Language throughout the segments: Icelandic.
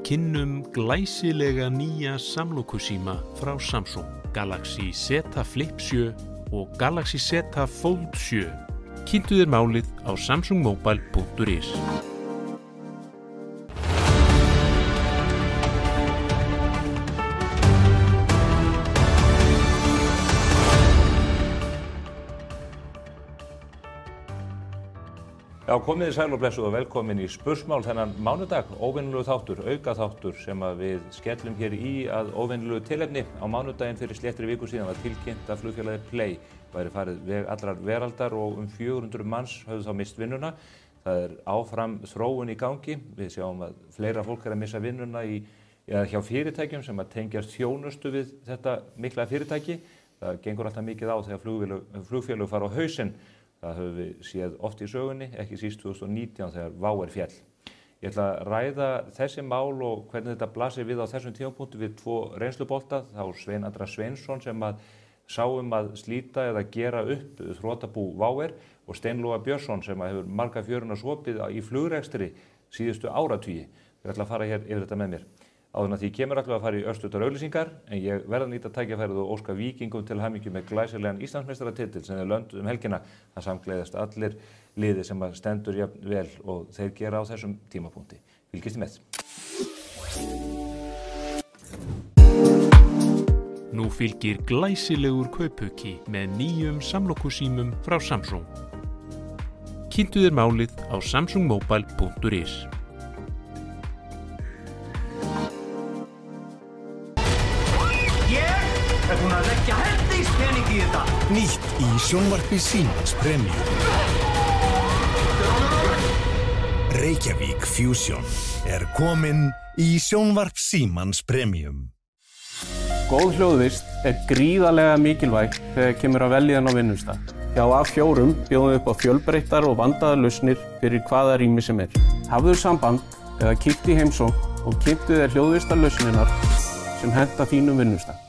kynnum glæsilega nýja samlokusíma frá Samsung, Galaxy Z Flip 7 og Galaxy Z Fold 7. Kynntu þér málið á samsungmobile.is. Já, komið þið sæl og blessuð og velkomin í Spursmál þennan mánudag, óvenjulegu þáttur, aukaþáttur sem að við skellum hér í að óvenjulegu tilefni. Á mánudaginn fyrir sléttri viku síðan var tilkynnt að flugfélagið Play væri farið veg allrar veraldar og 400 manns höfðu þá mist vinnuna. Það áfram þróun í gangi. Við sjáum að fleira fólk að missa vinnuna hjá fyrirtækjum sem að tengjast þjónustu við þetta mikla fyrirtæki. Það gengur alltaf mikið á þegar flugfélög fara á hausinn. Það höfum við séð oft í sögunni, ekki síst 2019 þegar WOW féll. Ég ætla að ræða þessi mál og hvernig þetta blasir við á þessum tímapunkti við tvo reynslubolta, þá Svein Andra Sveinsson sem að sáum að slíta eða gera upp þrotabú WOW og Steinloa Björnsson sem að hefur marga fjöruna sopið í flugrekstri síðustu áratugi. Ég ætla að fara hér yfir þetta með mér. Áður en því kemur allavega að fara í örstuttar auglýsingar, en ég verð að nýta tækifærið og óska Víkingum til hamingju með glæsilegan Íslandsmeistaratitil sem þeir lönduðu helgina. Það samgleðast allir liði sem að stendur jafn vel og þeir gera á þessum tímapunkti. Fylgist með. Nú fylgir glæsilegur kaupauki með nýjum samlokusímum frá Samsung. Kynntu þér málið á samsungmobile.is. Er búin að leggja heldingspening í þetta. Nýtt í sjónvarpi Símans Premium. Reykjavík Fusion er komin í sjónvarp Símans Premium. Góð hljóðvist er gríðarlega mikilvæg þegar kemur að veljan á vinnustað. Hjá A4 bjóðum við upp á fjölbreyttar og vandaðar lausnir fyrir hvaða rými sem er. Hafðu samband eða kíktu í heimsókn og kynntu þér hljóðvistar lausninar sem henta þínum vinnustað.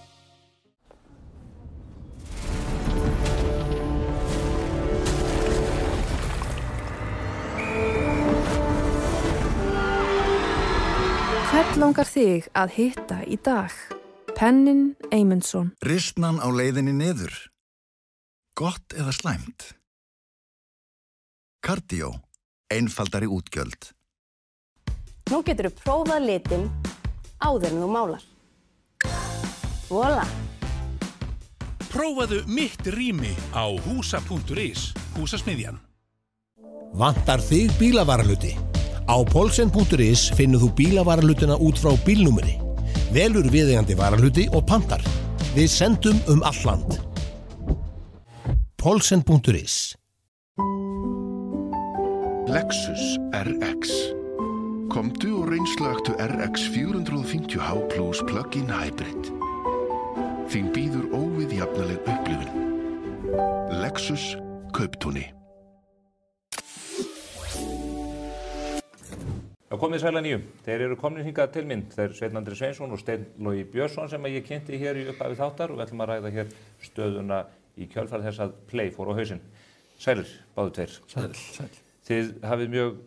Hvern langar þig að hitta í dag? Pennin Eymundsson. Ristnan á leiðinni niður. Gott eða slæmt? Cardio. Einfaldari útgjöld. Nú geturðu prófað litinn áður en þú málar. Voilà! Prófaðu mitt rými á húsa.is, húsasmiðjan. Vantar þig bílavarahluti? Á Polsen.is finnur þú bílavarahlutina út frá bílnúmeri. Velur viðeigandi varahluti og pantar. Við sendum allt land. Polsen.is. Lexus RX. Komdu og reynslögtu RX 450h Plus Plug-in Hybrid. Þín býður óviðjafnaleg upplifun. Lexus Kauptúni. Já, komið sæl að nýju. Þeir eru komnir hingað til minn. Þeir Svein Andri Sveinsson og Steinlogi Björnsson sem ég kynnti hér í upphafi þáttar og við ætlum að ræða hér stöðuna í kjölfar þess að Play fór á hausinn. Sælir, báðu tveir. Sæl. Þið hafið mjög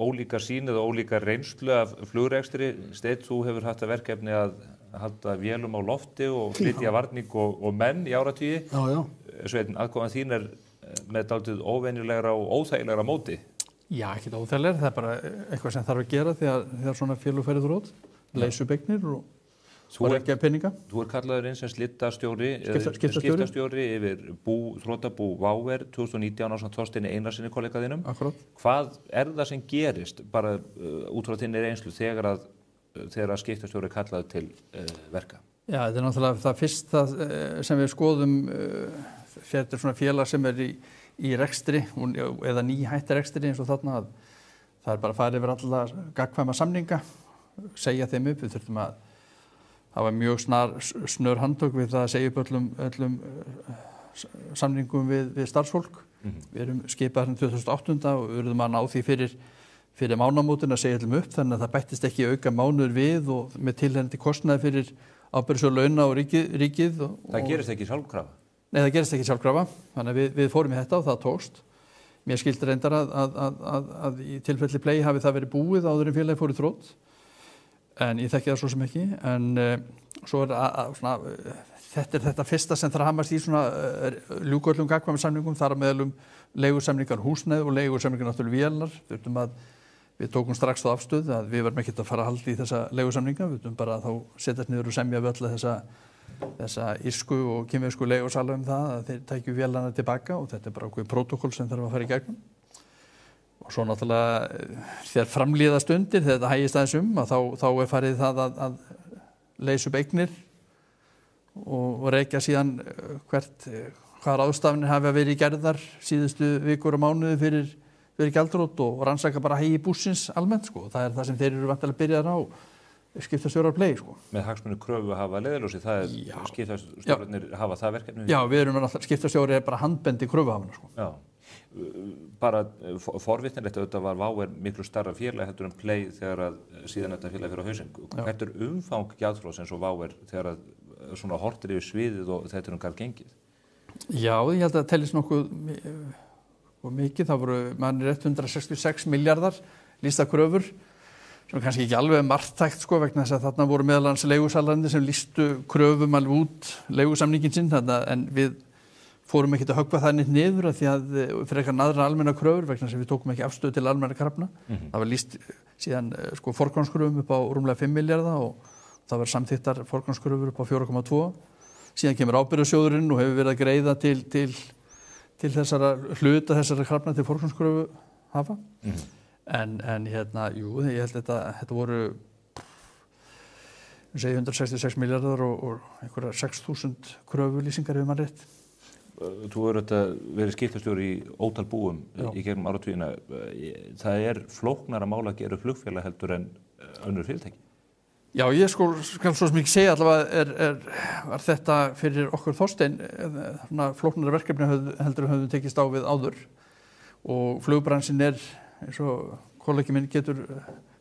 ólíka sýn eða ólíka reynslu af flugrekstri. Steinn, þú hefur haft að verkefni að halda vélum á lofti og flytja varning og menn í áratugi. Já. Sveinn, aðkoman þín með dálítið óvenjulegra og óþægilegra móti. Já, ekkert óþægilegra, það er bara eitthvað sem þarf að gera þegar svona félög ferð út, leysubeignir og leggja peninga. Þú kallaður inn sem skiptastjóri yfir þrotabú WOW 2019 ásamt Þorsteini Einarsinni kollega þínum. Akkurat. Hvað það sem gerist bara út frá þinni reynslu þegar skiptastjóri kallaður til verka? Já, þetta er náttúrulega það fyrsta sem við skoðum fyrir svona félag sem er í rekstri eða nýhætti rekstri eins og þarna að það er bara að fara yfir alla gagnkvæma samninga, segja þeim upp. Við þurfum að hafa mjög snör handtök við það að segja upp öllum samningum við starfsfólk. Við erum skipað 2008 og við erum að ná því fyrir mánamótin að segja öllum upp, þannig að það bættist ekki auka mánuður við og með tilheyrandi kostnaði fyrir ábyrgðasjóð launa og ríkið. Það gerist ekki sjálfkrafa? Nei, það gerist ekki sjálfkrafa, þannig að við fórum í þetta og það tókst. Mér skildi reyndar að í tilfelli Play hafi það verið búið áður en félagi fór í þrot. en ég þekki það svo sem ekki, en svo svona, þetta fyrsta sem þarf að hamast í svona ljúka öllum gagnkvæmum þar að meðal leigusamningar húsnæði og leigusamningar náttúrulega vélar, við tókum strax þá afstöð að við varum ekkert að fara að halda í þessa leigusamninga, við bara þá setjast niður og semja við alla þessa írsku og kínversku leigusala það að þeir tækju vélana tilbaka og þetta bara ákveðið prótókoll sem þarf að fara í gegnum. Og svo náttúrulega þegar framlíða stundir, þegar þetta hægist aðeins að þá farið það að leysa upp eignir og rekja síðan hvað ráðstafanir hafa verið gerðar síðustu vikur og mánuði fyrir gjaldþrot og rannsaka bara hagi búsins almennt sko. Það það sem þeir eru vantilega byrjaðar á skiptastjórar play sko. Með hagsmuni kröfu að hafa leiðarljósi, það skiptastjórarnir hafa það verkefni? Já, við erum skiptastjóri bara handbendi kröfuhafana sko. Já, bara forvitnilegt auðvitað var Váer miklu starra félag heldur en play þegar að síðan þetta félag fyrir á hausinn. Hvert umfang gjaldþrots eins og Váer þegar að svona hortir yfir sviðið og þetta garð gengið? Já, ég held að það tellist nokkuð og mikið, það voru manni 166 miljardar lýsta kröfur sem kannski ekki alveg marktækt sko vegna þess að þarna voru meðal annars leigusalandi sem lýstu kröfum alveg út leigusamningin sinn en við fórum ekki að höggva það neitt niður því að fyrir eitthvað aðra almenna kröfur vegna þess að við tókum ekki afstöðu til almenna krafna. Það var lýst síðan sko forgangskröfum upp á rúmlega 5 milljarða og það var samþykktar forgangskröfur upp á 4,2. Síðan kemur ábyrgðasjóðurinn og hefur verið að greiða til þessara hluta þessara krafna til forgangskröfu hafa. En jú, ég held þetta voru 166 miljardar og einhverjar 6.000 kröfulýsingar ef mann rétt. Þú verið skiptastjóri í ótal búum í gegnum áratugina. Það flóknara mál að gera flugfélag heldur en önnur fyrirtæki? Já, ég skal svo sem ekki segja allavega var þetta fyrir okkur Þorstein flóknara verkefni heldur en höfum tekist á við áður og flugbransin eins og kollegi minn getur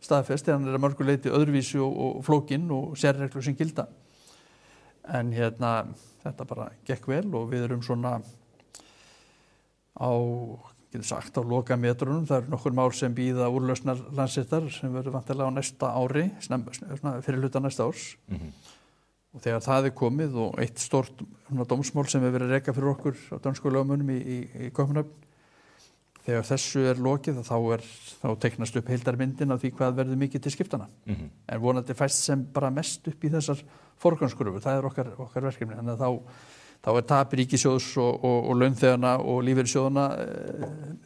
staðfest hann að mörgu leyti öðruvísi og flókin og sérreglur sem gilda en þetta bara gekk vel og við erum svona getur sagt á lokametrunum, það nokkur mál sem bíða úrlausnar Landsréttar sem verður vantilega á næsta ári fyrir hluta næsta árs og þegar það komið og eitt stórt dómsmál sem verið að reka fyrir okkur á dönsku lögmönnum í Kaupmannahöfn þegar þessu lokið þá teiknast upp heildarmyndin af því hvað verður mikið til skiptana en vonandi fæst sem bara mest upp í þessar forgangskröfur, það okkar verkefni þannig að þá tap ríkissjóðs og launþegana og lífeyrissjóðana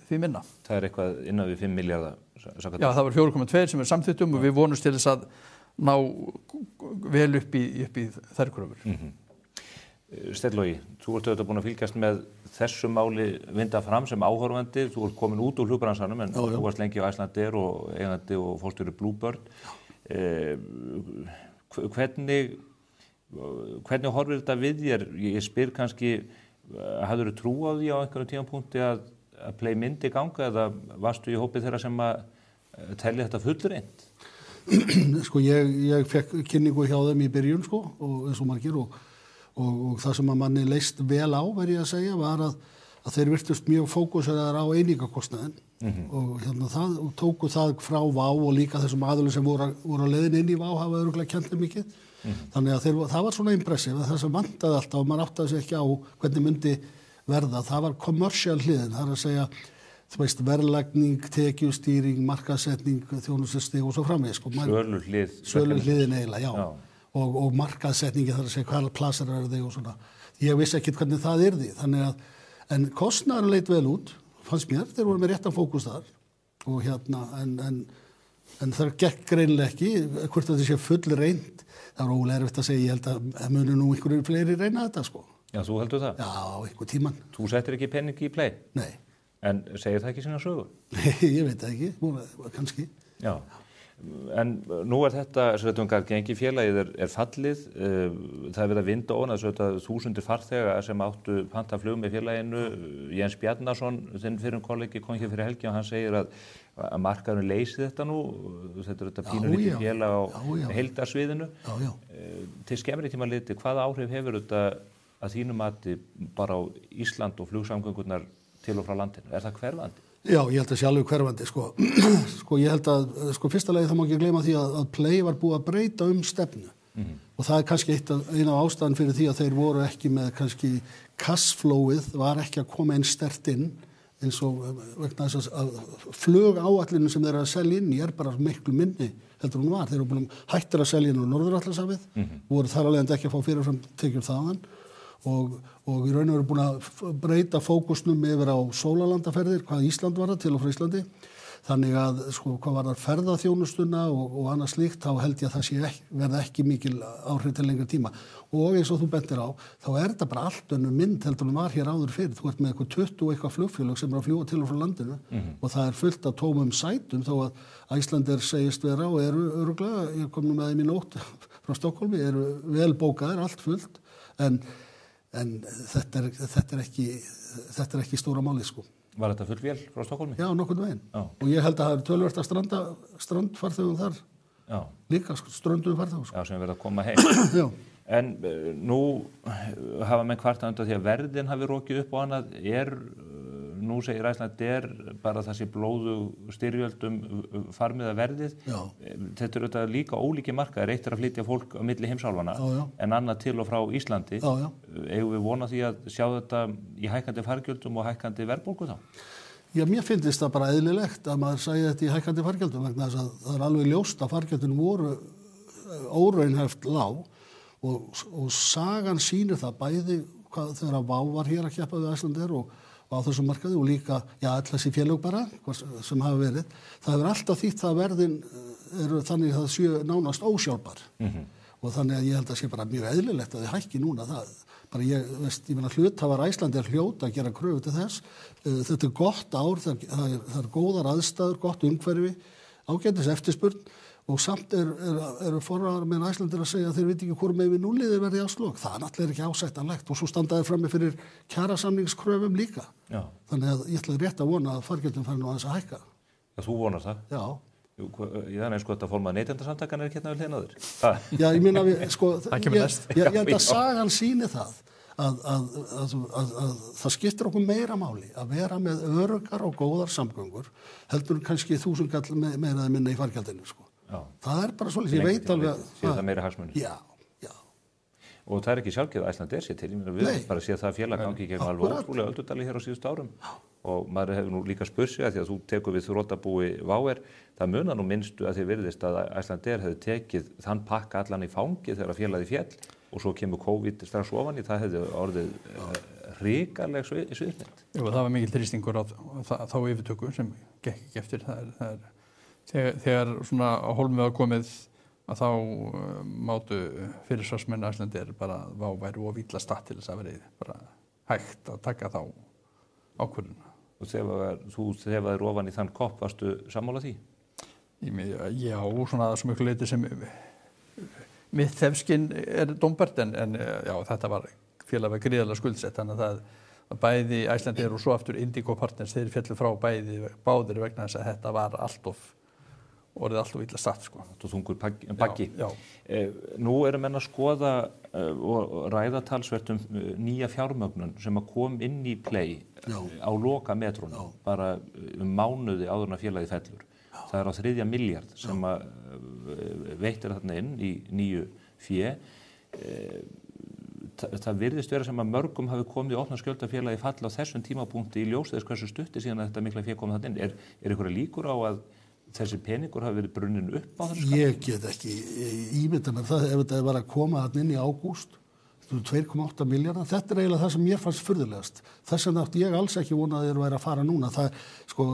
því minna. Það eitthvað innan við 5 milljarða? Já, það var 4,2 sem samþykktum og við vonumst til þess að ná vel upp í þær kröfur. Stellói, þú ert auðvitað búin að fylgjast með þessu máli vinda fram sem áhorfandi, þú ert komin út úr flugbransanum en þú varst lengi á Icelandair og eigandi og fórstjóri Bluebird. Hvernig horfir þetta við þér? Ég spyr kannski, hafðirðu trú á því á einhverjum tímapunkti að Play myndi ganga eða varstu í hópi þeirra sem að telja þetta fullreynt? Sko ég fekk kynningu hjá þeim í byrjun sko og eins og margir og það sem að manni leist vel á verð ég að segja var að þeir virtust mjög fókuseraðar á einingakostnaðinn og tóku það frá Vá og líka þessum aðilum sem voru á leiðin inn í Vá hafa örugglega kennt þeim mikið. Þannig að það var svona impressive að það sem vantaði alltaf og maður áttaði sig ekki á hvernig myndi verða. Það var commercial hliðin, það að segja verðlagning, tekjustýring, markaðssetning, þjónustustig og svo framvegis. Söluhliðin eiginlega, já. Og markaðssetningi þar að segja hvaða plasar eru þig og svona. Ég vissi ekki hvernig það yrði. Þannig að, en kostnaðurinn leit vel út, fannst mér, þeir voru með réttan fókus þar og en það gekk greinilega ekki, hvort þetta sé full reynd. Það var ólega erfitt að segja, ég held að munu nú einhverju fleiri reyna þetta sko. Já, þú heldur það? Já, einhver tíman. Þú settir ekki pening í Play? Nei. En segir það ekki sína sögu? Nei, ég veit það ekki, kannski. Já, en nú þetta, gengi félagið fallið, það verið að vinda ofan að þúsundir farþega sem áttu pantaflug með félaginu, Jens Bjarnason, þinn fyrrum kollegi kom hér fyrir helgi og hann segir að markaðurinn leysi þetta nú, þetta þetta pínulítið félag á heildarsviðinu. Til skemmri tíma litið, hvaða áhrif hefur þetta að þínu mati bara á Ísland og flugsamgöngurnar til og frá landinu? Það hverfandi? Já, ég held að sé alveg hverfandi, sko. Sko, ég held að, sko, fyrsta lagi það má ekki gleyma því að Play var búið að breyta stefnu. Og það kannski eina af ástæðan fyrir því að þeir voru ekki með kannski cashflowið var ekki að koma einn sterkt inn eins og vegna þess að flugáætlunum sem þeir eru að selja inn í bara miklu minni heldur hún var. Þeir eru búin hættir að selja inn á Norður-Atlantshafið, voru þar alveg ekki að fá fyrirfram tekjur þaðan og í raun og veru búin að breyta fókusnum yfir á sólarlandaferðir, hvað Ísland var það til og frá Íslandi. Þannig að sko hvað var það ferðaþjónustuna og annað slíkt, þá held ég að það verða ekki mikil áhrif til lengri tíma. Og eins og þú bentir á, þá þetta bara allt önnur mynd heldur hún var hér áður fyrir. Þú ert með eitthvað 20 og eitthvað flugfélög sem að fljúga til og frá landinu og það fullt af tómum sætum þó að Icelandair segist vera og eru örugglega, ég kom nú með þeim í nótt frá Stokkólmi, eru vel bókaðir, allt fullt, en þetta er ekki stóra málið sko. Var þetta full vél frá Stokkólmi? Já, nokkurn veginn. Og ég held að það töluvert að strandfarþegum þar. Já. Líka strönduðum farþegum. Já, sem verið að koma heim. Já. En nú hafa menn kvartað undan því að verðin hafi rokið upp og annað. Nú segir Icelandair bara þessi blóðu styrjöldum farmiða verðið. Já. Þetta eru þetta líka ólíki markaðir. Eitt að flytja fólk á milli heimsálfanna en annað til og frá Íslandi. Já. Eigum við vona því að sjá þetta í hækkandi fargjöldum og hækkandi verðbólgu þá? Já, mér finnst það bara eðlilegt að maður segi þetta í hækkandi fargjöldum vegna þess að það alveg ljóst að fargjöldin voru óraunhæft lág og sagan sýnir það bæði þegar WOW var hér að keppa við Icelandair og á þessum markaði og líka, öll þessi félög bara sem hafa verið. Það hefur alltaf þýtt það verðin eru þannig að það séu nánast ósjálfbar. Og þannig að ég held að sé bara mjög eðlilegt að þið hækki núna það. Bara ég meina hluthafar Icelandair hljóta að gera kröfu til þess. Þetta gott ár, það góðar aðstæður, gott umhverfi, ágætis eftirspurn og samt eru forræðar með Icelandair að segja að þeir veit ekki hvor með við núlið þeir verði afslok. Það náttúrulega ekki ásættanlegt og svo standaði frammi fyrir kjarasamningskröfum líka. Já. Þannig að ég ætla rétt að vona að fargjöldin fari nú aðeins að hækka. Já, þú vonar það? Já. Þannig sko þetta formað neytendasamtakan ekki við hliðnaður. Já, ég meina ég held að sagan sýni það að það skiptir okkur meira máli að vera með öruggar og góðar samgöngur heldur kannski 1000 kall meira eða minna í fargjaldinu sko. Já. Það bara svolítið, ég veit alveg að það meira hagsmunir. Já. Og það ekki sjálfgefið að Icelandair sé til, við bara séð það félag gangi gegn alveg ótrúlega öldudali hér á síðustu árum og maður hefur nú líka spurt sig að því að þú tekur við þrotabúi WOW, það munar nú minnstu að því virðist að Icelandair hefði tekið þann pakka allan í fangi þegar félagið féll og svo kemur COVID strax ofan í, það hefði orðið hrikaleg sviðsmynd. Jú, það var mikil þrýstingur á þá yfirtöku sem gekk ekki eftir, þegar svona á hólmið var komið að þá mátu fyrirsvarsmenn Icelandair bara WOW væri of illa statt til þess að verið bara hægt að taka þá ákvörðun. Og þú þefaðir ofan í þann kopp, varstu sammála því? Já, svona svo miklu leyti sem mitt þefskinn dómbært en já, þetta var félag var gríðarlega skuldsett þannig að bæði Icelandair og svo aftur Indigo Partners þeir féllu frá báðir vegna þess að þetta var orðið alltof illa statt sko. Og þungur baggi. Já. Nú eru menn að skoða og ræða talsvert nýja fjármögnun sem að kom inn í Play á loka metrónum bara mánuði áður en að félagið fellur. Það á 3 milljarð sem að veittir þarna inn í nýju fé. Það virðist vera sem að mörgum hafi komið í opna skjöldafélagi fall á þessum tímapunkti í ljós þess hversu stutti síðan að þetta mikla fé komið þarna inn. Er einhverja líkur á að þessi peningur hafi verið brunnin upp á þessu skap? Ég get ekki ímynda mér það ef þetta var að koma þarna inn í ágúst 2,8 milljarðar. Þetta eiginlega það sem mér fannst furðulegast. Þess vegna átti ég alls ekki vona að þeir væri að fara núna. Það sko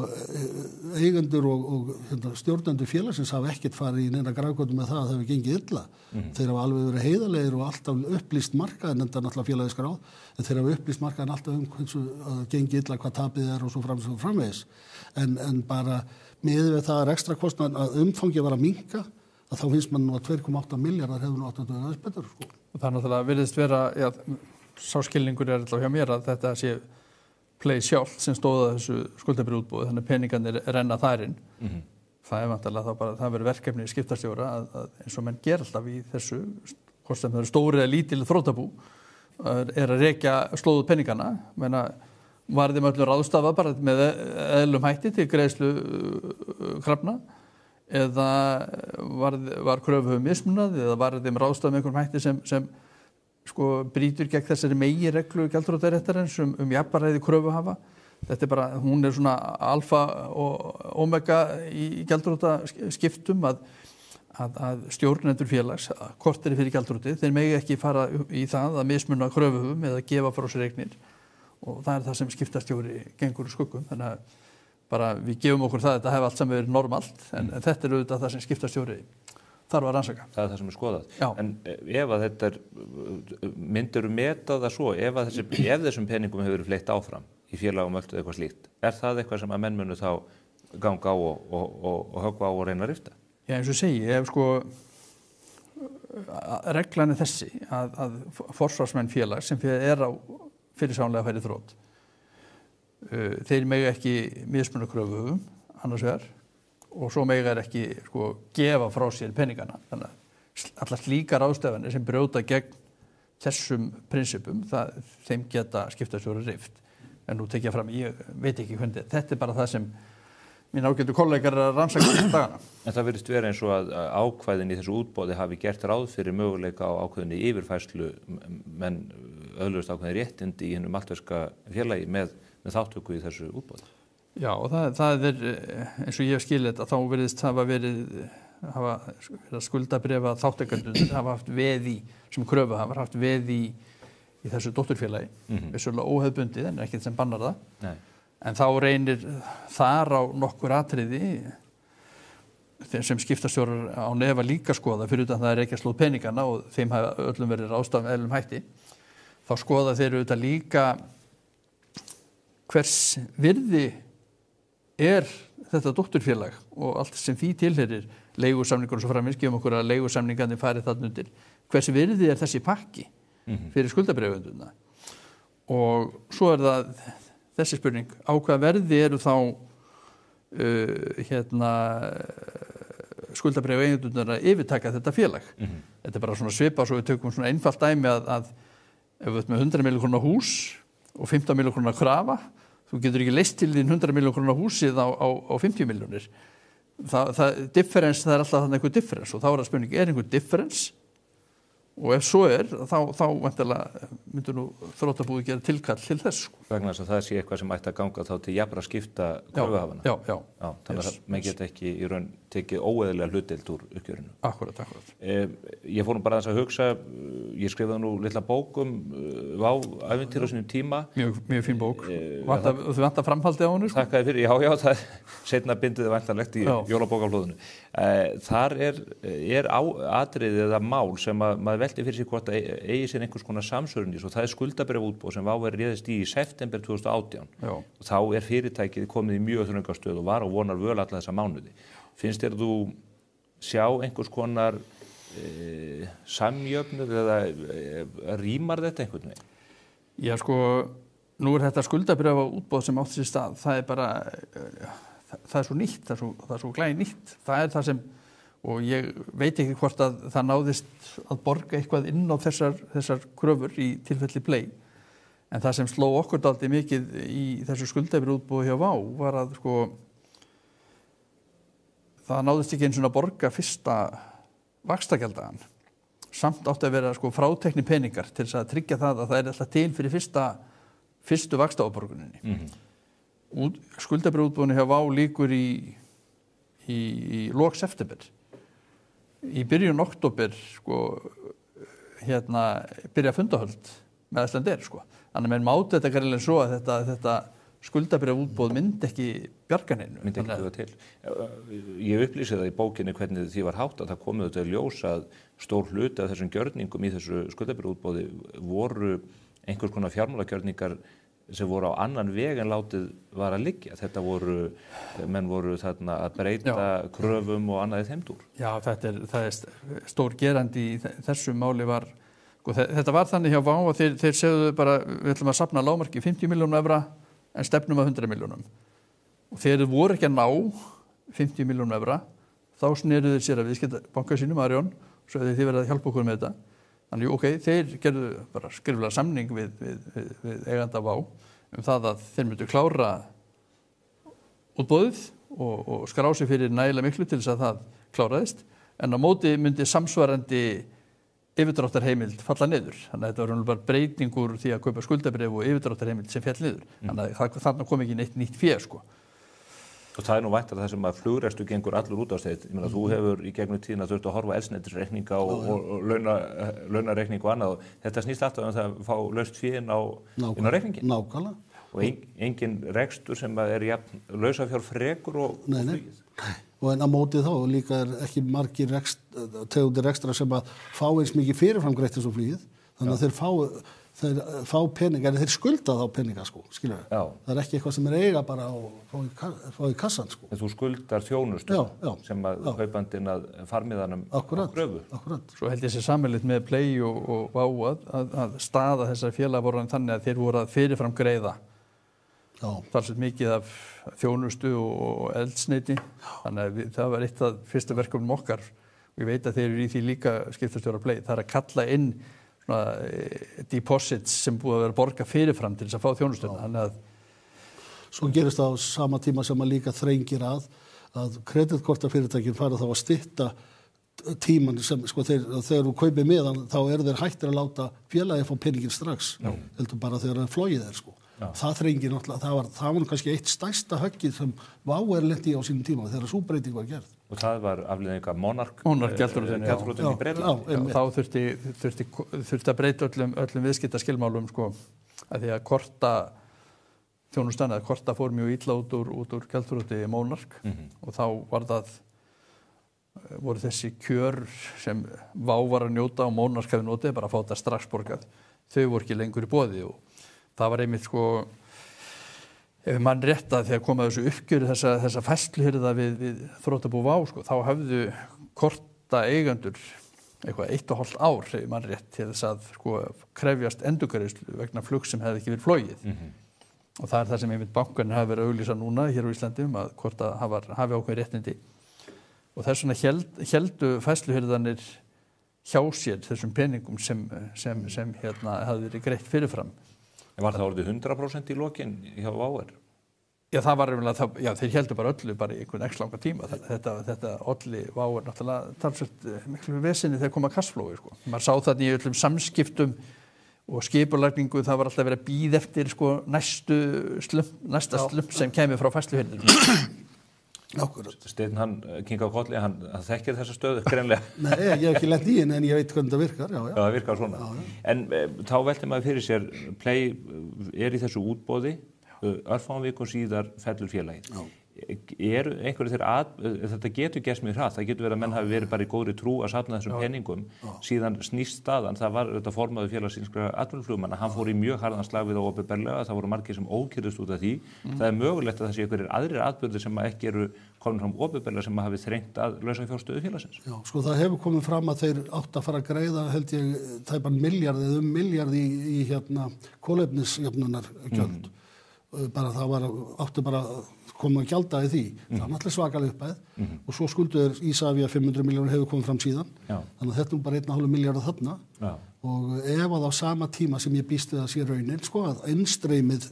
eigendur og stjórnendur félagsins hafa ekkert farið í neina grafgötu með það að það hefur gengið illa. Þeir hafa alveg verið heiðarlegir og alltaf upplýst markaðinn enda náttúrulega félagiskar á. En þeir hafa upplýst markaðinn alltaf hversu að gengið illa hvað tapið og svo framvegis. En bara miðað við það að rekstrakostnaðurinn að umfangið var að minnka að þá finnst mann nú að 2,8 milljarðar hefur nú átt að vera aðeins betur sko. Og það náttúrulega virðist vera, sá skilningur alltaf hjá mér að þetta sé Play sjálft sem stóða þessu skuldabrútbúi, þannig peningarnir renna þar inn. Það vantarlega þá bara, það verður verkefni í skiptastjóra að eins og menn ger alltaf í þessu, hvort sem það eru stóri eða lítil þrotabú, að rekja slóðu peningarna, menna var þeim öllum ráðstafað bara með eðlum hætti til greiðslu krafna eða var kröfuhöfum mismunað eða var þeim ráðstafað með einhverjum hætti sem sko brýtur gegn þessari meginreglu gjaldþrotaréttarins jafnræði kröfuhafa. Þetta bara, hún svona alfa og omega í gjaldþrotaskiptum að stjórnendur félags, korteri fyrir gjaldþroti, þeir megi ekki fara í það að mismuna kröfuhöfum eða gefa frá sér eignir. Og það það sem skiptastjóri gengur úr skuggum, þannig að bara við gefum okkur það að þetta hefði allt saman verið normalt, en þetta auðvitað það sem skiptastjóri þarf að rannsaka. Það það sem skoðað. Já. En ef að þetta myndirðu meta það svo, ef þessum peningum hefur verið fleytt áfram í félagum öllu eitthvað slíkt, það eitthvað sem að menn munu þá ganga á og höggva á og reyna að rifta? Já, eins og segi, ef sko reglan þessi að forsvarsmenn félags sem á fyrirsjáanlega færi þrot. Þeir mega ekki mismuna kröfuhöfum annars vegar og svo mega þeir ekki sko gefa frá sér peningana. Þannig að allar slíkar ráðstafanir sem brjóta gegn þessum prinsipum, þeim geta skiptastjóri rift. En nú tek ég fram, ég veit ekki hvernig þetta bara það sem mín ágætu kollegar að rannsaka dagana. En það virðist vera eins og að ákvæðin í þessu útboði hafi gert ráð fyrir möguleika á ákveðinni yfirfærslu menn öðlust ákveðin réttindi í hinu maltverska félagi með þáttöku í þessu útboði. Já, og það eins og ég hef skilið þetta, þá virðist hafa verið skuldabréfa þátttakendur hafa haft veð í, sem kröfuhafar haft veð í þessu dótturfélagi, vissulega óhefðbundið en ekkert sem bannar það. Nei. En þá reynir þar á nokkur atriði sem skiptastjórar á nefa líka skoða fyrir utan það ekki að slóð peningana og þeim hafa öllum verið ráðstafað eðlum hætti. Þá skoða þeir auðvitað líka hvers virði þetta dótturfélag og allt sem því tilheyrir, leigusamningur og svo framins, gefum okkur að leigusamningarnir fari þarna undir. Hvers virði þessi pakki fyrir skuldabréfunduna? Og svo það þessi spurning, á hvað verði eru þá skuldabréf eigendurnar að yfirtaka þetta félag. Þetta bara svona svipað svo við tökum svona einfalt dæmi að ef við með 100 milljón króna hús og 15 milljón króna krafa, þú getur ekki leyst til þín 100 milljón króna húsið á 50 milljónir. Difference, það alltaf þannig einhver difference og þá það spurning, einhver difference? Og ef svo þá væntanlega myndur nú þrotabúið gera tilkall til þess. Vegna þess að það sé eitthvað sem ætti að ganga þá til jafnra skipta kröfuhafana. Já. Þannig að menn geta ekki í raun tekið óeðlilega hlutdeild úr uppgjörinu. Akkúrat. Ég fór nú bara aðeins að hugsa, ég skrifaði nú litla bók ævintýri á sínum tíma. Mjög fín bók. Þú vantar framhaldið á henni? Þakka þér fyrir, já, það seinna bindið væntanlegt í jólabókaflóðinu. Þar atriði eða mál sem að maður velti fyrir sig hvort að eigi sér einhvers konar samsörunís og það skuldabréfaútboð sem var réðist í september 2018. Og þá fyrirtækið komið í mjög þrönga stöð og var og vonar völ alla þessa mánuði. Finnst þér þú sjá einhvers konar samjöfnuð eða rýmar þetta einhvern veginn? Já, sko, nú þetta skuldabréfaútboð sem átti sér stað, það bara það svo nýtt, það svo glæði nýtt. Það það sem og ég veit ekki hvort að það náðist að borga eitthvað inn á þessar kröfur í tilfelli Play. En það sem sló okkur dálítið mikið í þessu skuldabréfaútboði hjá Vá var að sko það náðist ekki einu svona að borga fyrsta vaxtagjaldagan. Samt átti að vera sko frátekni peningar til þess að tryggja það að það alltaf til fyrir fyrstu vaxtaáborguninni. Skuldabréfaútboðinu hjá Vá lýkur í lok september. Í byrjun október sko byrja fundahöld með Icelandair sko. Þannig að menn mátu þetta greiðlega svo að þetta skuldabréfaútboð myndi ekki bjarga neinu. Myndi ekki duga til. Ég upplýsi það í bókinni hvernig því var háttað. Það komið auðvitað í ljós að stór hluti af þessum gjörningum í þessu skuldabréfaútboði voru einhvers konar fjármálagjörningar sem voru á annan veg en látið var að liggja. Menn voru þarna að breyta kröfum og annað í þeim dúr. Já, það stór gerandi í þessu máli var, þetta var þannig hjá Vá að þeir segðu bara, við ætlum að safna lágmarki 50 milljónum evra en stefnum að 100 milljónum. Og þeir voru ekki að ná 50 milljónum evra, þá sneruðu þeir sér að viðskiptabanka sínum, Arion, og svo þið verið að hjálpa okkur með þetta. Þannig, þeir gerðu bara skriflega samning við eiganda Vá, það að þeir myndu klára útboðið og skrá sig fyrir nægilega miklu til þess að það kláraðist, en á móti myndi samsvarandi yfirdráttarheimild falla niður. Þannig að þetta var bara breytingur því að kaupa skuldabréf og yfirdráttarheimild sem féll niður. Þannig að þarna kom ekki neitt fé, sko. Og það nú væntanlega það sem að flugrekstur gengur allur út á steið. Ég meina, þú hefur í gegnum tíðina þurft að horfa á eldsneytisreikninga og launareikning og annað. Þetta snýst alltaf um það að fá laust fé inn á reikningin. Nákvæmlega. Og engin rekstur sem er jafn lausafjárfrekur og flugið. Og en á móti þá líka ekki margir tegundir rekstra sem að fá eins mikið fyrirframgreitt eins og flugið. Þannig að þeir fá peninga, en þeir skulda þá peninga, sko, skilur við. Það er ekki eitthvað sem eiga bara að fá í kassan, sko. En þú skuldar þjónustu sem að kaupandinn að farmiðanum kröfu. Akkurat. Svo held ég sér sameiginlegt með Play og Vá að staða þessar félaga voru þannig að þeir voru að fyrirfram greiða talsveit mikið af þjónustu og eldsneyti. Þannig að það var eitt af fyrsta verkefnum okkar. Og ég veit að þeir eru í því líka skiptastjóra Play. Það er að kalla inn deposits sem búið að vera borga fyrirfram til þess að fá þjónustuna. Þannig að svo gerist það á sama tíma sem að líka þrengir að kreditkortafyrirtækin fara þá að stytta tíman sem, sko, þegar þú kaupir meðan þá eru þeir hættir að láta félagi fá peningin strax. Heldur bara þegar það flogið þeir, sko. Það þrengir náttúrulega, það var kannski eitt stærsta höggið sem Vá lenti á sínum tíma þegar sú breyting var gerð. Og það var afleiðing af Monarch gjaldþrotum í Bretland. Þá þurfti að breyta öllum viðskiptaskilmálum, sko, að því að korta þjónustan eða korta fór mjög illa út úr gjaldþroti Monarch og þá voru þessi kjör sem Vá var að njóta og Monarch hefði notið bara að fá þetta strax borgað. Þau voru ekki lengur í boði og það var einmitt, sko, ef mann rétt að þegar kom að þessu uppgjöri þessa færsluhirða við þrotabú Vá, sko, þá höfðu korta eigendur eitthvað 1,5 ár, ef mann rétt, til þess að, sko, krefjast endurgreiðslu vegna flugs sem hefði ekki verið flogið. Og það er það sem einmitt bankarnir hafi verið að auglýsa núna hér á Íslandi að hvort að hafi ákveðin réttindi. Og þess vegna héldu færsluhirðanir hjá sér þessum peningum sem hafði verið greitt fyrirfram. En var það orðið 100% í lokin hjá Vá? Já, það var þeir héldu bara öllu bara í einhvern x langa tíma. Þetta olli Vá náttúrulega talsvert miklu vesinni þegar kom að kassflói, sko. Maður sá það í öllum samskiptum og skipulagningu, það var alltaf verið að bíða eftir, sko, næsta slump sem kemur frá færsluhirðinni. Steinn, hann kinkar kolli, hann þekkir þessa stöðu greinlega. Nei, ég hef ekki lent í henni en ég veit hvernig það virkar. Já, það virkar svona. En þá velti maður fyrir sér, Play er í þessu útboði, örfáum vikum síðar fellur félagið. Eru einhverju þetta getur gerst mjög hratt, það getur verið að menn hafi verið bara í góðri trú að safna þessum peningum, síðan snýst staðan, það var þetta formaður félagsins atvinnuflugmanna, hann fór í mjög harðan slag við á opinberlega, það voru margir sem ókyrrðust út af því, það er mögulegt að það sé einhverjir aðrir atburðir sem ekki eru komin fram opinberlega sem hafi þrengt að lausafjárstöðu félagsins. Já, sko það hefur komið fram að þeir átt að fara að greiða, held ég, tæpan milljarð í kolefnisjöfnunargjöld. Bara það áttu bara koma að gjalda í því. Það var náttúrulega svakaleg upphæð og svo skulduður Ísavía 500 milljónir hefur komið fram síðan. Þannig að þetta bara 1,5 milljarð þarna. Og ef að á sama tíma sem ég býst við að sé raunin, sko, að innstreymið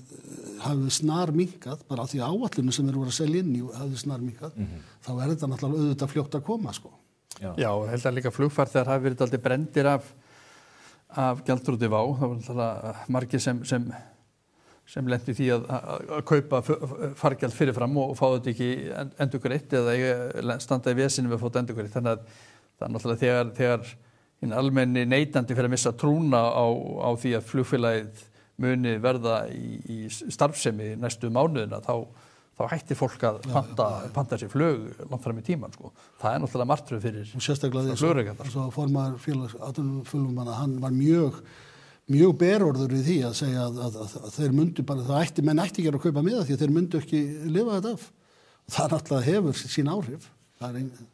hafi snar minkað, bara af því áætlunum sem eru voru að selja inn í hafi snar minkað, þá er þetta náttúrulega auðvitað fljótt að koma, sko. Já, held að líka flugfarþegar hafi verið dálítið brenndir af gjaldþroti Vá. Það var náttúrulega margir sem lenti því að kaupa fargjald fyrirfram og fá þetta ekki endurgreitt eða standa í vesinu við að fá þetta endurgreitt. Þannig að það er náttúrulega þegar hinn almenni neytandi fyrir að missa trúna á því að flugfélagið muni verða í starfsemi næstu mánuðina, þá hættir fólk að panta sér flug langt fram í tíman, sko. Það er náttúrulega martröð fyrir flugrekandar. Svo formaður félagsatvinnuflugmanna, hann var mjög berorður í því að segja að þeir myndu bara, menn ætti ekki að kaupa miða því að þeir myndu ekki lifa þetta af. Það náttúrulega hefur sín áhrif.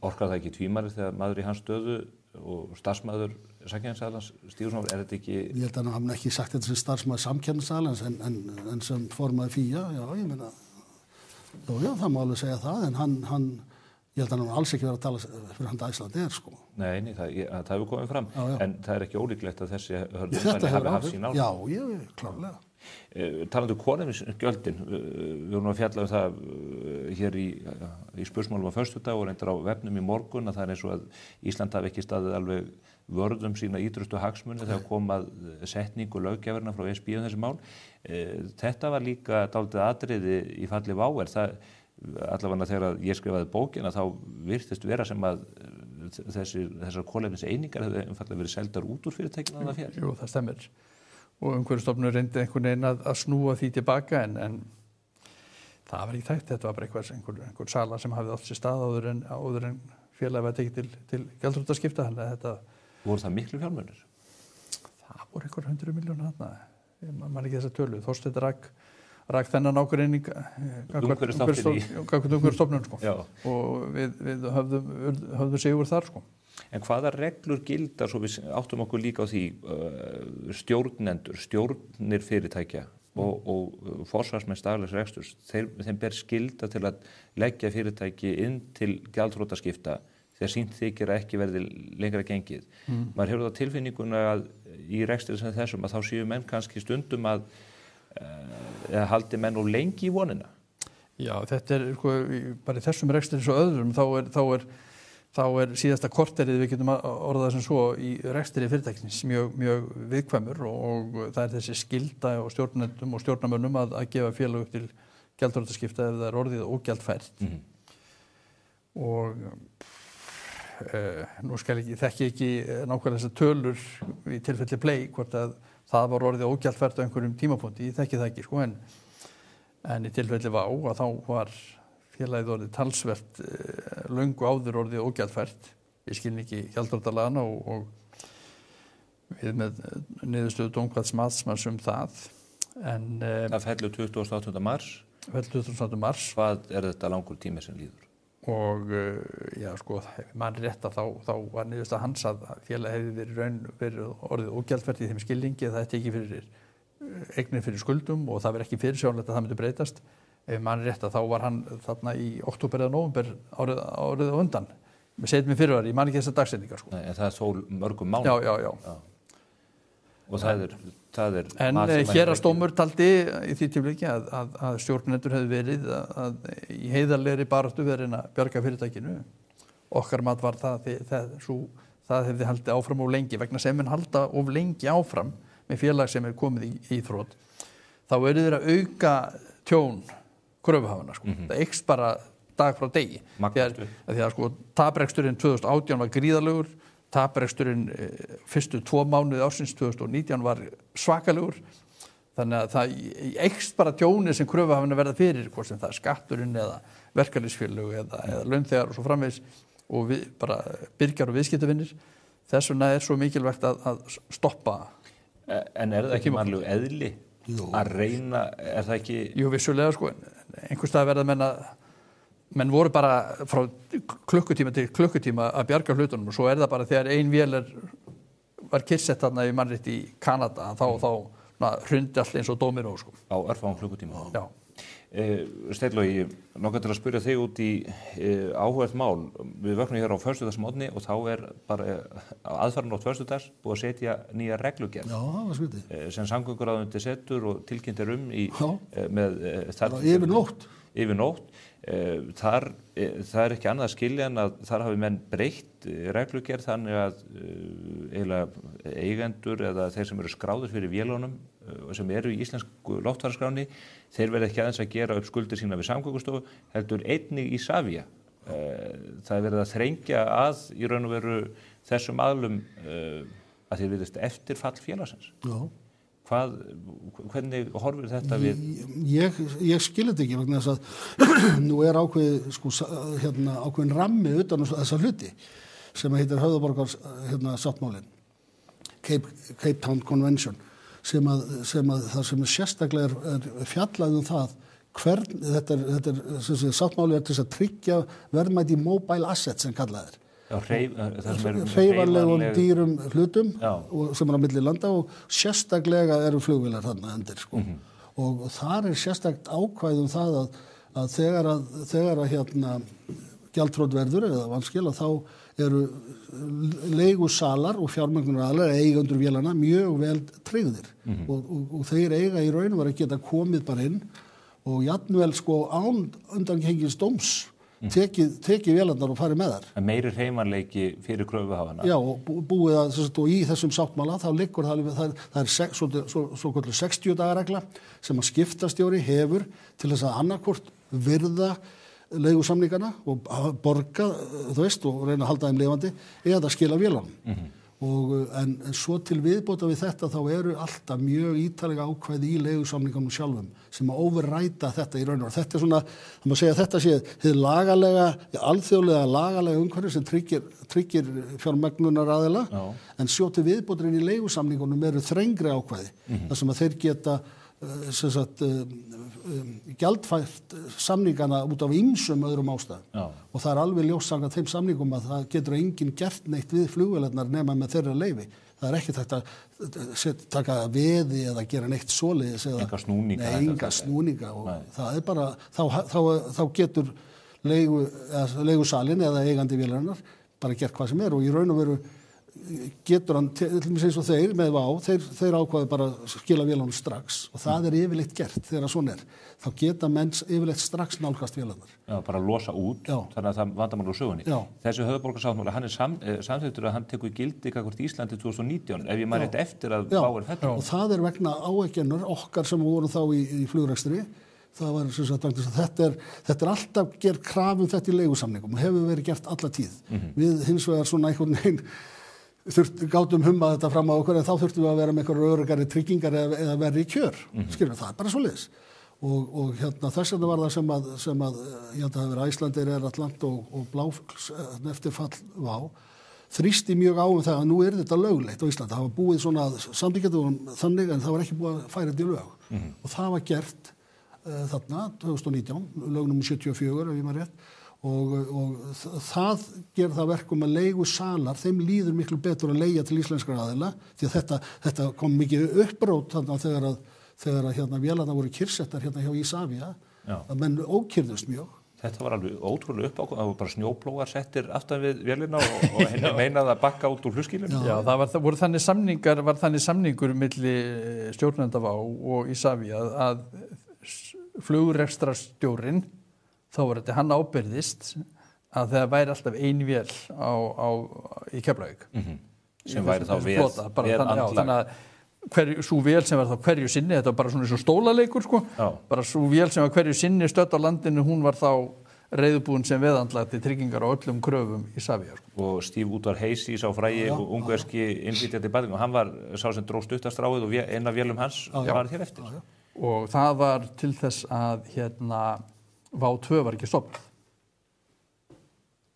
Orkar það ekki tvímarið þegar maður í hans stöðu og starfsmaður samkeppnisaðilans stígur svona, er þetta ekki... Ég held að hann hafði ekki sagt þetta sem starfsmaður samkeppnisaðilans en sem formaður FÍA, ég meina, það má alveg segja það, en hann ég held að hann alls ekki verið að tala fyrir hann Icelandair, sko. Nei, það hefur komið fram, en það er ekki ólíklegt að þessi hörðu hafi haft sín áhrif. Já, klárlega. Talandi kolefnisgjöldin, við vorum að fjalla það hér í spursmálum á föstudag og reyndar á vefnum í morgun að það eins og að Ísland hafi ekki staðið alveg vörðum sína ýtrustu hagsmuni þegar kom að setningu löggjafarinnar frá ESB þessi mál. Þetta var líka dálítið atriði í falli WOW. Það allavega þegar ég skrifaði bókina þá virtist vera sem að þessar kolefniseiningar hefðu einfallega verið seldar út úr fyrirtækinu að það fjær. Jú, það stemmir. Og Umhverfisstofnun reyndi einhvern veginn að snúa því tilbaka en það var ekki tækt. Þetta var bara einhver sala sem hafði átt sér stað áður en félagið var tekið til gjaldþrotaskipta. Þannig að þetta... Voru það miklu fjármunir? Það voru einhver 100 milljónir þarna. Ég man ekki þessa tölu. Þorsteinn rak þennan ágreining gagnvart Umhverfisstofnun sko. Og við höfðum sigur þar sko. En hvaða reglur gilda, svo við áttum okkur líka á því, stjórnir fyrirtækja og forsvarsmenn daglegs reksturs, þeim ber skylda til að leggja fyrirtæki inn til gjaldþrotaskipta þegar sýnt þykir að ekki verði lengra gengið. Maður hefur það tilfinninguna að í rekstri sem þessum að þá séu menn kannski stundum að haldi menn of lengi í vonina. Já, þetta bara í þessum rekstri svo öðrum, þá er síðasta korterið, við getum orðað sem svo, í rekstri fyrirtækisins mjög viðkvæmur og það er þessi skylda og stjórnendum og stjórnarmönnum að gefa félag upp til gjaldþrotaskipta ef það er orðið ógjaldfært. Og nú þekki ekki nákvæmlega þessar tölur í tilfelli Play, hvort að það var orðið ógjaldfært á einhverjum tímapunkti, ég þekki það ekki, sko, en í tilfelli WOW að þá var félagið orðið talsvert löngu áður orðið ógjaldfært í skilningi gjaldþrotalagana og við með niðurstöðu dómkvads matsmanns það. En það fellur 28. mars. Fellur 28. mars. Hvað er þetta langur tími sem líður? Og já, sko, mann rétt að þá var niðurstaða hans að félagið hefði verið orðið ógjaldfært í þeim skilningi að það ætti ekki fyrir eignir fyrir skuldum og það verið ekki fyrirsjáanlegt að það myndi breytast. Ef mann rétt að þá var hann þarna í október eða nóvember árið á undan. Við setjum í fyrirværi, ég man ekki þessar dagsetningar, sko. En það er þó mörgum mánuð. Já. Og það er en héraðsdómur taldi í því tilviki að stjórnendur hefði verið að í heiðarlegri baráttu verið að bjarga fyrirtækinu. Okkar mat var það hefði haldið áfram of lengi vegna sem en halda of lengi áfram með félag sem er komið í þrot. Þá eru þeir að auka tjón kröfuhafana, sko. Það eykst bara dag frá degi. Því að sko tapreksturinn 2018 var gríðarlegur, tapreksturinn fyrstu 2 mánuði ársins 2019 var svakalegur. Þannig að það eykst bara tjónið sem kröfuhafana verða fyrir, hvort sem það er skatturinn eða verkalýðsfélög eða launþegar og svo framvegis og bara byrgjar og viðskiptavinir. Þess vegna er svo mikilvægt að stoppa. En er það ekki mannlegu eðli? Að reyna, er það ekki... Jú, vissulega, sko, einhvers stað verða menn voru bara frá klukkutíma til klukkutíma að bjarga hlutunum og svo er það bara þegar ein vél var kyrrsett þarna í mannrétt í Kanada, þá hrundi allt eins og dóminó, sko. Á örfáum klukkutíma? Já. Steinn-Logi, langar til að spyrja þig út í áhugavert mál. Við vöknum hér á föstudagsmorgni og þá er bara aðfaranótt föstudags búið að setja nýja reglugerð. Já, það var skrítið. Sem samgönguráðuneytið setur og tilkynnt yfir nótt. Það er ekki annað að skilja en að þar hafi menn breytt reglugerð þannig að eiginlega eigendur eða þeir sem eru skráðir fyrir vélunum sem eru í íslensku loftfaraskráni, þeir verða ekki aðeins að gera upp skuldir sína við Samgöngustofu, heldur einnig Isavia. Það er verið að þrengja að í raun og veru þessum aðlum að þeir virðist eftirfall félagsins. Já. Hvernig horfir þetta við? Ég skil þetta ekki vegna þess að nú er ákveðin rammi utan þessa hluti sem heitir Höfðaborgar sáttmálinn, Cape Town Convention, sem það sem sérstaklega er fjallað það sáttmáli er til þess að tryggja verðmæti mobile assets sem kallað er. Hreyfanlegum dýrum hlutum sem á milli landa og sérstaklega eru flugvélar þarna undir, sko. Og þar er sérstakt ákvæði það að þegar gjaldþrot verður eða vanskil þá eru leigusalar og fjármögnunaraðilar eigendur vélana mjög vel tryggðir og þeir eiga í raun og vera að geta komið bara inn og jafnvel sko án undangengins dóms tekið vélarnar og farið með þær. En meiri hreyfanleiki fyrir kröfuhafana. Já, og búið að, og í þessum sáttmála þá liggur það er svo 60 daga regla sem að skiptastjóri hefur til þess að annarkvort virða leigusamningana og borga, þú veist, og reyna að halda þeim lifandi eða skila vélanum. En svo til viðbóta við þetta þá eru alltaf mjög ítalega ákvæði í leigusamningunum sjálfum sem að overræta þetta í raun og þetta er svona, það má segja að þetta sé hið lagalega, alþjóðlega lagalega umhverfi sem tryggir fjármögnunaraðila en svo til viðbóturinn í leigusamningunum eru þrengri ákvæði þar sem að þeir geta gjaldfært samningana út af ýmsum öðrum ástæðum og það er alveg ljóst samkvæmt þeim samningum að það getur enginn gert neitt við flugvélarnar nema með þeirra leyfi. Það er ekki þetta að taka veði eða gera neitt svoleiðis eða enga snúninga og það er bara þá getur leigusalinn eða eigandi vélarinnar bara gert hvað sem og í raun og veru getur hann, til dæmis eins og þeir með þeir ákvaðu bara að skila vélunum strax og það er yfirleitt gert þegar svona þá geta menn yfirleitt strax nálgast vélarnar. Já, bara losa út, þannig að það vandamál úr sögunni. Þessi höfuðborgarsáttmáli, hann er samþykktur að hann tekur gildi gagnvart Íslandi 2019, ef ég man rétt eftir að WOW fellur. Og það er vegna áeggjunar okkar sem voru þá í flugrekstri. Það var sem sagt þetta er alltaf gerð krafum þetta í leigusamningum og hefur verið gert alla tíð. Við hins vegar svona einhvern veginn gátum humma þetta fram á okkur en þá þurftum við að vera með einhverjar öruggari tryggingar eða verri kjör. Skilur það er bara svoleiðis. Og þess vegna var það sem að ég held að það hafi verið Icelandair, Air Atlant og Bláfugls eftirfall WOW þrýsti mjög á það að nú þetta löglegt á Íslandi. Það var búið svona samþykkjum þannig en það var ekki búið að færa þetta í lög. Og það var gert þarna 2019, lög nr. 74 ef ég man rétt. Og það gerir það verkum að leigusalar, þeim líður miklu betur að leigja til íslenskra aðila því að þetta kom mikið upprót þegar að vélarnar voru kyrrsettar hjá Isavia að menn ókyrðust mjög. Þetta var alveg ótrúlega uppákvæmt, það voru bara snjóplógar settir aftan við vélina og henni meinaði að bakka út úr flugskýlunum. Já, það var þannig samningur milli stjórnenda WOW og Isavia að flugrekstrarstjórinn þá var þetta hann ábyrðist að það væri alltaf ein vél í Keflavík. Sem væri þá vél þannig að sú vél sem var þá hverju sinni, þetta var bara svona eins og stólaleikur sko, bara sú vél sem var hverju sinni stödd á landinu, hún var þá reiðubúin sem veðandlag til tryggingar á öllum kröfum í Isavia. Og Steve Udvar Hayes sá frægi og ungverski innflytjandi Bading og hann var sá sem dró stuttastráið og eina vélum hans var hér eftir. Og það var til þess að WOW 2 var ekki stofnað.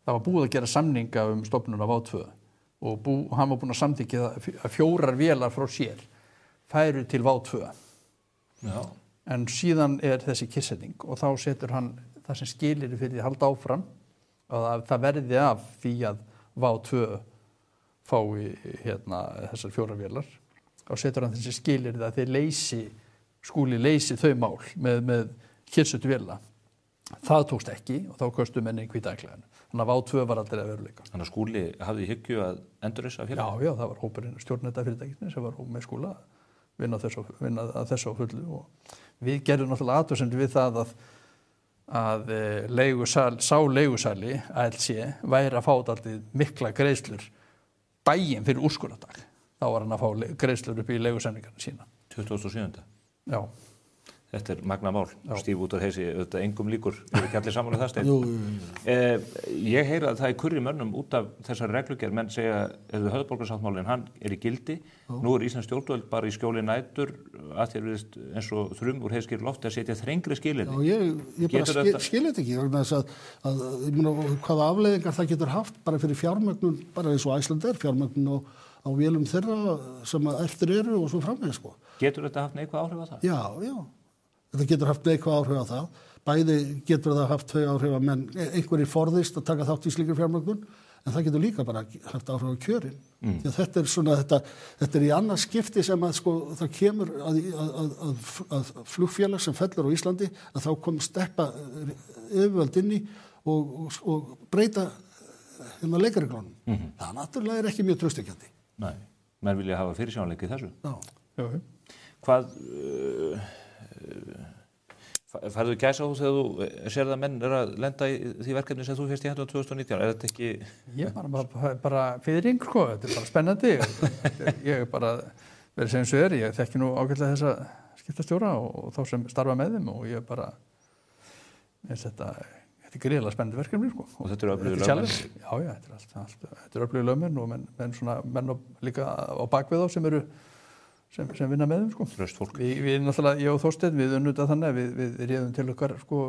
Það var búið að gera samninga stofnun af WOW 2 og hann var búinn að samþykkja að 4 vélar frá sér færu til WOW 2. Já. En síðan þessi kyrrsetning og þá setur hann það sem skilyrði fyrir því að halda áfram að það verði af því að WOW 2 fái þessar 4 vélar og setur hann þessi skilyrði að þeir skúli leysi þau mál með kyrrsetu véla. Það tókst ekki og þá kostu menni hvítaæklæðinu. Þannig að WOW 2 var aldrei að veruleika. Þannig að Skúli hafði í hyggju að endurreisa félagið? Já, það var hópurinn stjórnendafyrirtækisni sem var með Skúla að vinna að þessu á fullu og við gerðum náttúrulega athugasemd við það að leigusali ALC væri að fá alltaf mikla greiðslur daginn fyrir úrskurðardag. Þá var hann að fá greiðslur upp í leigusamningarna sína. 27. Já. Þetta er magna mál. Steve Udvar Hayes, auðvitað engum líkur, við erum ekki allir saman það Steinn. Ég heyra að það er kurri mönnum út af þessari reglugerð, menn segja ef höfuðborgarsáttmálinn hann í gildi, nú íslensk stjórnvöld bara í skjóli nætur að þér viðst eins og þrum úr heiðskýru lofti að setja þrengri skilyrði. Já, ég bara skil þetta ekki, vegna þess að ég meina hvaða afleiðingar það getur haft bara fyrir fjármögnun, bara eins og Icelandair, fjármögnun á vélum þeirra sem eftir eru og svo framvegis sko. Getur þetta haft neikvæð áhrif á það? Já. Þetta getur haft neikvæð áhrif á það. Bæði getur það haft þau áhrif að menn einhverjir forðist að taka þátt í slíkri fjármögnun, en það getur líka bara haft áhrif á kjörin. Því að þetta er svona, þetta er í annað skipti sem að sko það kemur að flugfélag sem fellur á Íslandi, að þá kom steppa yfirvöld inn í og breyta leikreglunum. Það náttúrulega er ekki mjög traustvekjandi. Nei, menn vilja hafa fyrirsjáanleika í þessu. Já. Hvað, færðu gæsahúð þegar þú sér það menn að lenda í því verkefni sem þú fyrst í hendur 2019? Er þetta ekki... Ég bara fiðring, sko. Þetta er bara spennandi. Ég bara verið sem svo ég þekki nú ágætlega þessa skiptastjóra og þá sem starfa með þeim og ég bara þetta er gríðarlega spennandi verkefni, sko. Og þetta eru öflugir lögmenn? Já, þetta eru öflugir lögmenn og menn líka á bakvið þá sem vinna með þeim, sko. Traustfólk. Við náttúrulega, ég og Þorsteinn, við unnum þannig að við réðum til okkar, sko,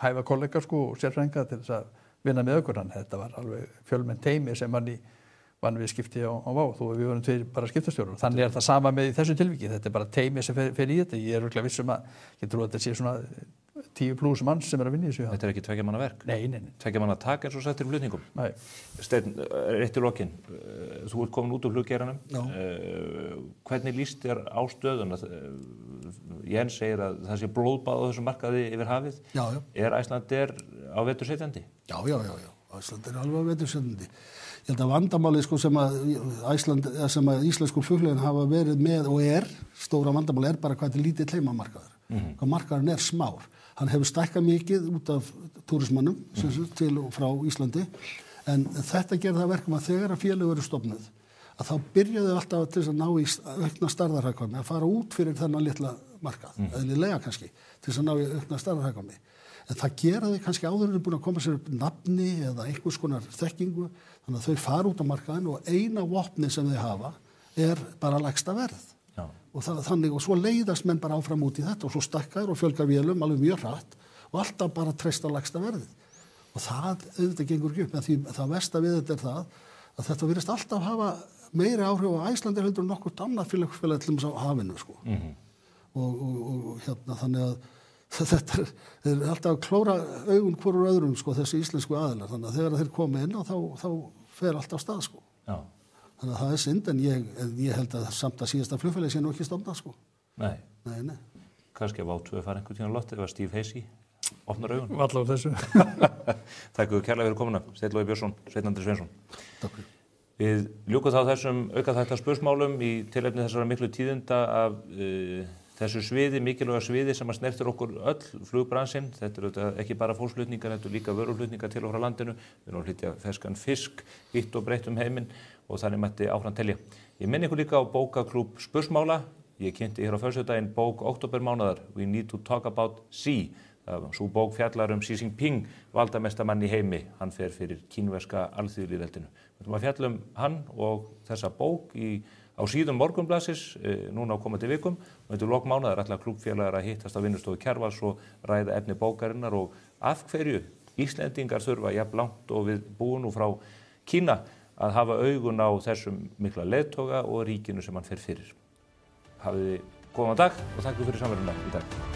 hæfa kollega, sko, og sérfræðinga til þess að vinna með okkur. Þetta var alveg fjölmenn teymi sem vann við skipti á Vá, þó við vorum tveir bara skiptastjórar. Þannig er það sama með í þessu tilviki. Þetta er bara teymi sem fer í þetta. Ég er örugglega viss að ég trúi að þetta sé svona 10+ manns sem að vinna í þessu. Þetta er ekki 2 manna verk? Nei. 2 manna tak eins og sagt í flutningum? Nei. Steinn, rétt í lokin. Þú ert komin út úr fluggeranum. Hvernig líst þér á stöðuna? Jens segir að það sé blóðbað á þessum markaði yfir hafið. Já. Er Icelandair á vetursetjandi? Já. Icelandair er alveg á vetursetjandi. Ég held að vandamáli, sko, sem að íslensku flugfélögin hafa verið með og stóra vandamáli bara hvað þetta er lítið heimamarkaður. Hvað markaðurinn er smár. Hann hefur stækkað mikið út af túrismannum til og frá Íslandi, en þetta gerði það verkum að þegar að félög eru stofnuð, að þá byrjuðu alltaf til þess að ná í aukna stærðarhagkvæmni, að fara út fyrir þennan litla markað, eðlilega kannski, til þess að ná í aukna stærðarhagkvæmni. En það gera þau kannski áður en búin að koma sér upp nafni eða einhvers konar þekkingu, þannig að þau fara út á markaðin og eina vopni sem þau hafa er bara lægsta verð. Já. Og svo leiðast menn bara áfram út í þetta og svo stækkar og fjölgar vélum alveg mjög hratt og alltaf bara treysta lægsta verðið. Og það auðvitað gengur ekki upp, en því það versta við þetta er það að þetta virðist alltaf hafa meiri áhrif á Icelandair heldur en nokkurt annað félag til þess á hafinu, sko. Og þannig að þetta er alltaf að klóra augun hvorur öðrum, sko, þessi íslensku aðilar, þannig að þegar þeir koma inn og þá fer allt á stað, sko. Já. Þannig að það er synd, en ég held að samt að síðasta flugfélagi sé nú ekki stofnað, sko. Nei. Kannski að Vá 2 fara einhvern tíðan á loft ef að Steve Hasey opnar augun. Valla á þessu. Takk fyrir kærlega fyrir komuna, Steinn Logi Björnsson, Sveinn Andri Sveinsson. Takk fyrir. Við ljúkum þá þessum aukaþætta spursmálum í tilefni þessara miklu tíðinda af þessu sviði, mikilvæga sviði sem að snertir okkur öll, flugbransinn. Þetta eru ekki bara fólksflutningar, þetta eru líka vöruflutningar til og frá landinu. Við erum að flytja ferskan fisk, vitt og breytt heiminn og þannig mætti áfram telja. Ég minni ykkur líka á bókaklúbb Spursmála. Ég kynnti hér á föstudaginn bók októbermánaðar, We Need to Talk About Xi. Sú bók fjallar Xi Jinping, valdamestamann í heimi. Hann fer fyrir kínverska alþýðulýðveldinu. Við ætlum að fjalla hann og þessa bók á síðum Morgunblaðsins núna á komandi vikum. Undir lok mánaðar ætla klúbbfélagar að hittast á vinnustofu Kjarvals og ræða efni bókarinnar og af hverju Íslendingar þurfa jafn langt og við búum nú frá Kína að hafa augun á þessum mikla leiðtoga og ríkinu sem hann fer fyrir. Hafið þið góðan dag og takk fyrir samveruna í dag.